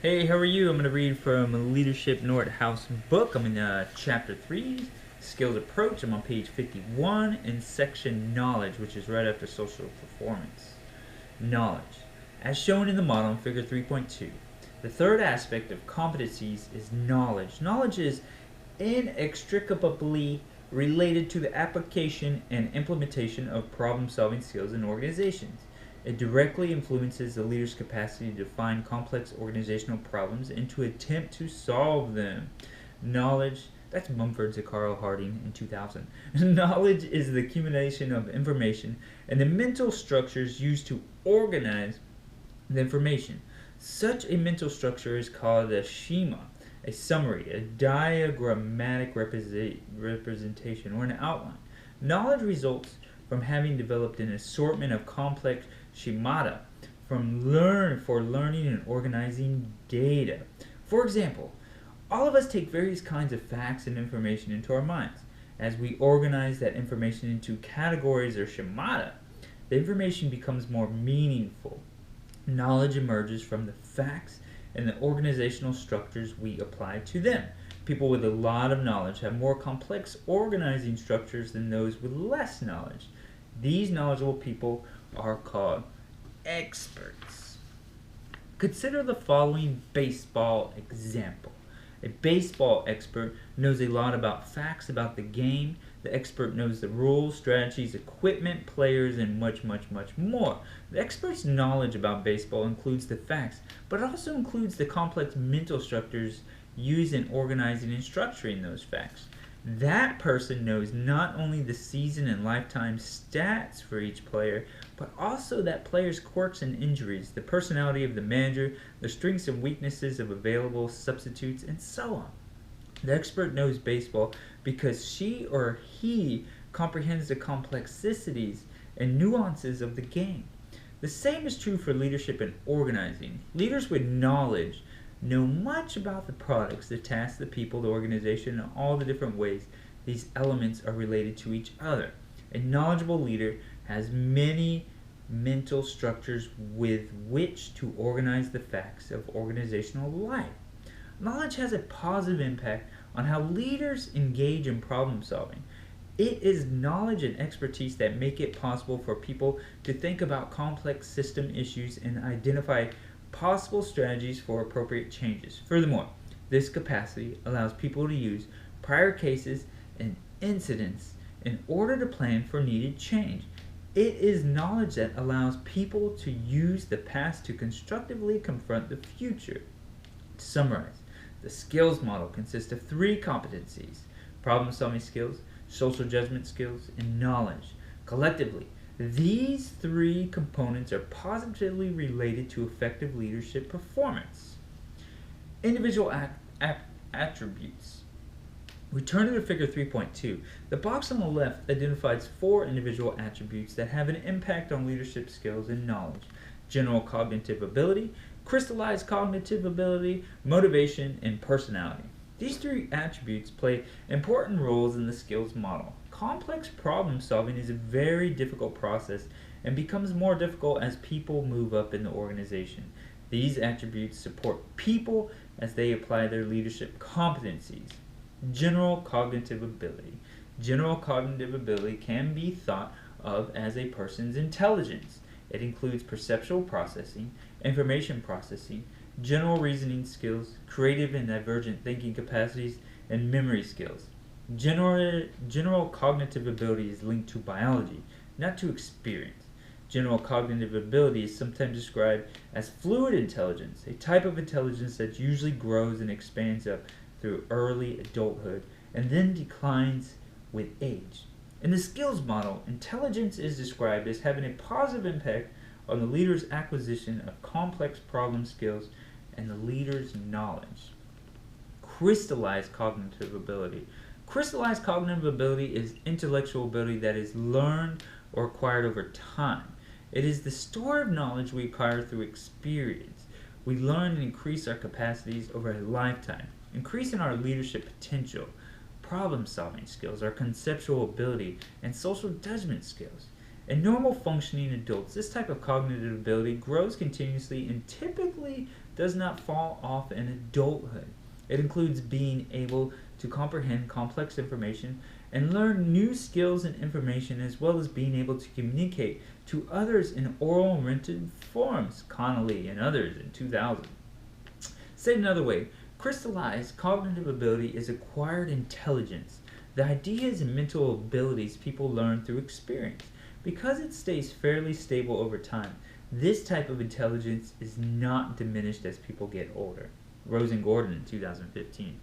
Hey, how are you? I'm going to read from Leadership Northouse book. I'm in chapter 3, Skills Approach. I'm on page 51 in section Knowledge, which is right after Social Performance. Knowledge. As shown in the model in figure 3.2, the third aspect of competencies is knowledge. Knowledge is inextricably related to the application and implementation of problem-solving skills in organizations. It directly influences the leader's capacity to define complex organizational problems and to attempt to solve them. Knowledge, that's Mumford to Carl Harding in 2000. Knowledge is the accumulation of information and the mental structures used to organize the information. Such a mental structure is called a schema, a summary, a diagrammatic representation, or an outline. Knowledge results from having developed an assortment of complex schemata for learning and organizing data. For example, all of us take various kinds of facts and information into our minds. As we organize that information into categories or schemata, the information becomes more meaningful. Knowledge emerges from the facts and the organizational structures we apply to them. People with a lot of knowledge have more complex organizing structures than those with less knowledge. These knowledgeable people are called experts. Consider the following baseball example. A baseball expert knows a lot about facts about the game. The expert knows the rules, strategies, equipment, players, and much, much, much more. The expert's knowledge about baseball includes the facts, but it also includes the complex mental structures used in organizing and structuring those facts. That person knows not only the season and lifetime stats for each player, but also that player's quirks and injuries, the personality of the manager, the strengths and weaknesses of available substitutes, and so on. The expert knows baseball because she or he comprehends the complexities and nuances of the game. The same is true for leadership and organizing. Leaders with knowledge know much about the products, the tasks, the people, the organization, and all the different ways these elements are related to each other. A knowledgeable leader has many mental structures with which to organize the facts of organizational life. Knowledge has a positive impact on how leaders engage in problem solving. It is knowledge and expertise that make it possible for people to think about complex system issues and identify possible strategies for appropriate changes. Furthermore, this capacity allows people to use prior cases and incidents in order to plan for needed change. It is knowledge that allows people to use the past to constructively confront the future. To summarize, the skills model consists of 3 competencies: problem-solving skills, social judgment skills, and knowledge. Collectively, these 3 components are positively related to effective leadership performance. Individual attributes. Returning to figure 3.2, the box on the left identifies 4 individual attributes that have an impact on leadership skills and knowledge: general cognitive ability, crystallized cognitive ability, motivation, and personality. These 3 attributes play important roles in the skills model. Complex problem solving is a very difficult process and becomes more difficult as people move up in the organization. These attributes support people as they apply their leadership competencies. General cognitive ability. General cognitive ability can be thought of as a person's intelligence. It includes perceptual processing, information processing, general reasoning skills, creative and divergent thinking capacities, and memory skills. General cognitive ability is linked to biology, not to experience. General cognitive ability is sometimes described as fluid intelligence, a type of intelligence that usually grows and expands up through early adulthood and then declines with age. In the skills model, intelligence is described as having a positive impact on the leader's acquisition of complex problem skills and the leader's knowledge. Crystallized cognitive ability. Crystallized cognitive ability is intellectual ability that is learned or acquired over time. It is the store of knowledge we acquire through experience. We learn and increase our capacities over a lifetime, increasing our leadership potential, problem-solving skills, our conceptual ability, and social judgment skills. In normal functioning adults, this type of cognitive ability grows continuously and typically does not fall off in adulthood. It includes being able to comprehend complex information and learn new skills and information, as well as being able to communicate to others in oral and written forms. Connolly and others in 2000. Said another way, crystallized cognitive ability is acquired intelligence, the ideas and mental abilities people learn through experience. Because it stays fairly stable over time, this type of intelligence is not diminished as people get older. Rose and Gordon in 2015.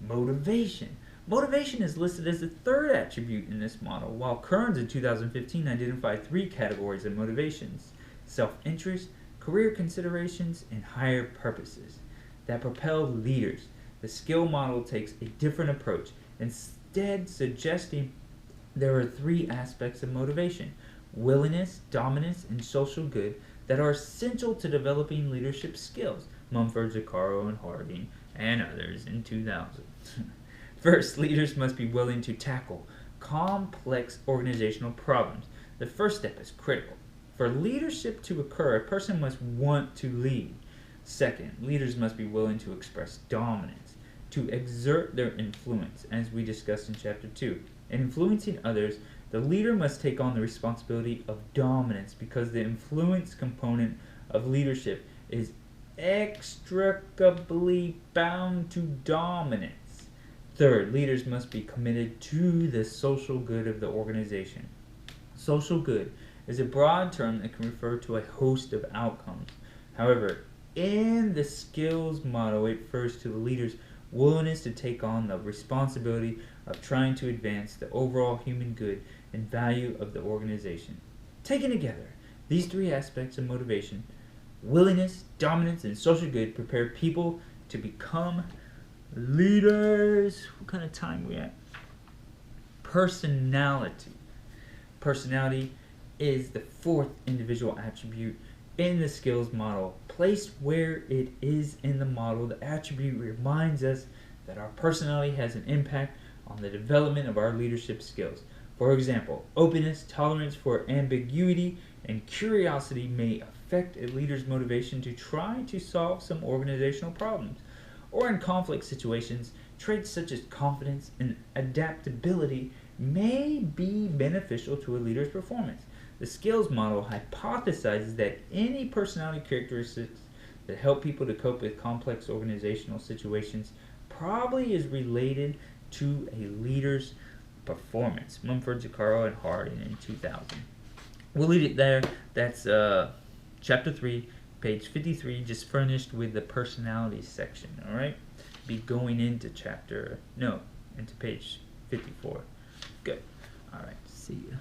Motivation. Motivation is listed as the third attribute in this model, while Kearns in 2015 identified 3 categories of motivations: self-interest, career considerations, and higher purposes that propel leaders. The skill model takes a different approach, instead suggesting there are 3 aspects of motivation: willingness, dominance, and social good that are essential to developing leadership skills. Mumford, Zuccaro, and Harding, and others in 2000. First, leaders must be willing to tackle complex organizational problems. The first step is critical. For leadership to occur, a person must want to lead. Second, leaders must be willing to express dominance, to exert their influence, as we discussed in Chapter 2. In influencing others, the leader must take on the responsibility of dominance because the influence component of leadership is inextricably bound to dominance. Third, leaders must be committed to the social good of the organization. Social good is a broad term that can refer to a host of outcomes. However, in the skills model, it refers to the leader's willingness to take on the responsibility of trying to advance the overall human good and value of the organization. Taken together, these 3 aspects of motivation, willingness, dominance, and social good, prepare people to become leaders. What kind of time we at? Personality. Personality is the 4th individual attribute in the skills model. Placed where it is in the model, the attribute reminds us that our personality has an impact on the development of our leadership skills. For example, openness, tolerance for ambiguity, and curiosity may affect a leader's motivation to try to solve some organizational problems. Or in conflict situations, traits such as confidence and adaptability may be beneficial to a leader's performance. The skills model hypothesizes that any personality characteristics that help people to cope with complex organizational situations probably is related to a leader's performance. Mumford, Zuccaro, and Harding in 2000. We'll leave it there. That's Chapter 3, page 53, just furnished with the personality section. All right? Be going into into page 54. Good. All right. See ya.